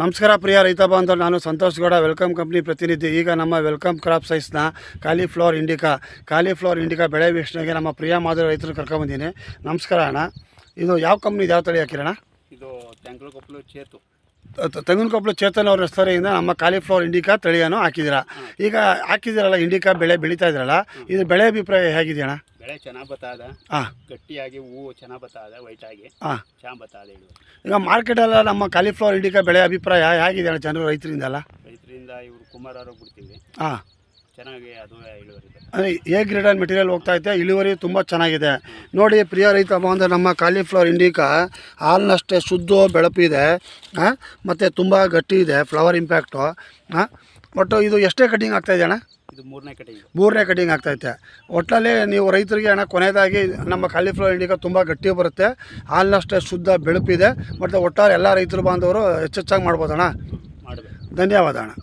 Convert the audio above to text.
ನಮಸ್ಕಾರ ಪ್ರಿಯ ರೈತ ಬಾಂಧವರು, ನಾನು ಸಂತೋಷ್ ಗೌಡ, ವೆಲ್ಕಮ್ ಕಂಪ್ನಿ ಪ್ರತಿನಿಧಿ. ಈಗ ನಮ್ಮ ವೆಲ್ಕಮ್ ಕ್ರಾಪ್ ಸೈನ್ಸ್ನ ಕಾಲಿಫ್ಲವರ್ ಇಂಡಿಕಾ ಬೆಳೆ ವೀಕ್ಷಣೆಗೆ ನಮ್ಮ ಪ್ರಿಯ ಮಾದರಿ ರೈತರು ಕರ್ಕೊಂಬಂದಿನಿ. ನಮಸ್ಕಾರ ಅಣ್ಣ. ಇದು ಯಾವ ಕಂಪ್ನಿದು, ಯಾವ ತಳಿ ಹಾಕಿರೋಣ? ಇದು ತೆಂಗಿನಕೊಪ್ಪಲು ಚೇತು. ತೆಂಗಿನಕೊಪ್ಪಲು ಚೇತನ್ ಅವ್ರ ಹೆಸರಿಂದ ನಮ್ಮ ಕಾಲಿಫ್ಲವರ್ ಇಂಡಿಕಾ ತಳಿಯನ್ನು ಹಾಕಿದ್ದೀರಾ. ಈಗ ಹಾಕಿದ್ದೀರಲ್ಲ, ಇಂಡಿಕಾ ಬೆಳೆ ಬೆಳೀತಾ ಇದ್ದೀರಲ್ಲ, ಇದು ಬೆಳೆ ಅಭಿಪ್ರಾಯ ಹೇಗಿದೆಯಣ್ಣ? ಬೆಳೆ ಚೆನ್ನಾಗಿ ಬತ್ತಾದ, ಹಾಂ, ಗಟ್ಟಿಯಾಗಿ ಹೂವು ಚೆನ್ನಾಗಿ ಬತ್ತಾದ, ವೈಟಾಗಿ ಹಾಂ, ಚೆನ್ನಾಗಿ ಬತ್ತಾದ. ಈಗ ಮಾರ್ಕೆಟಲ್ಲ ನಮ್ಮ ಕಾಲಿಫ್ಲವರ್ ಇಂಡಿಕಾ ಬೆಳೆ ಅಭಿಪ್ರಾಯ ಹೇಗಿದೆಯಣ್ಣ ಜನರು, ರೈತರಿಂದಲ್ಲ? ರೈತರಿಂದ ಇವರು ಕುಮಾರರು ಬಿಡ್ತೀವಿ, ಹಾಂ, ಚೆನ್ನಾಗಿ ಅದು ಇಳುವರಿ. ಅಂದರೆ ಎ ಗ್ರೇಡ್ ಮೆಟೀರಿಯಲ್ ಹೋಗ್ತಾ ಇದೆ, ಇಳುವರಿ ತುಂಬ ಚೆನ್ನಾಗಿದೆ. ನೋಡಿ ಪ್ರಿಯ ರೈತ ಬಾಂಧವ, ನಮ್ಮ ಕಾಲಿಫ್ಲವರ್ ಇಂಡಿಕಾ ಹಾಲಿನಷ್ಟೇ ಶುದ್ಧ ಬೆಳಪಿದೆ, ಮತ್ತು ತುಂಬ ಗಟ್ಟಿ ಇದೆ ಫ್ಲವರ್ ಇಂಪ್ಯಾಕ್ಟು. ಒಟ್ಟು ಇದು ಎಷ್ಟೇ ಕಟಿಂಗ್ ಆಗ್ತಾಯಿದೆ ಅಣ್ಣ? ಇದು ಮೂರನೇ ಕಟಿಂಗ್ ಆಗ್ತೈತೆ. ಒಟ್ಟಲ್ಲಿ ನೀವು ರೈತರಿಗೆ ಅಣ್ಣ, ಕೊನೆಯದಾಗಿ ನಮ್ಮ ಕಾಲಿಫ್ಲವರ್ ಇಂಡಿಕಾ ತುಂಬ ಗಟ್ಟಿ ಬರುತ್ತೆ, ಹಾಲಿನಷ್ಟೇ ಶುದ್ಧ ಬೆಳಪಿದೆ, ಮತ್ತು ಒಟ್ಟಾರೆ ಎಲ್ಲ ರೈತರು ಬಾಂಧವರು ಹೆಚ್ಚೆಚ್ಚಾಗಿ ಮಾಡ್ಬೋದಣ್ಣ. ಮಾಡಬೇಕು. ಧನ್ಯವಾದ ಅಣ್ಣ.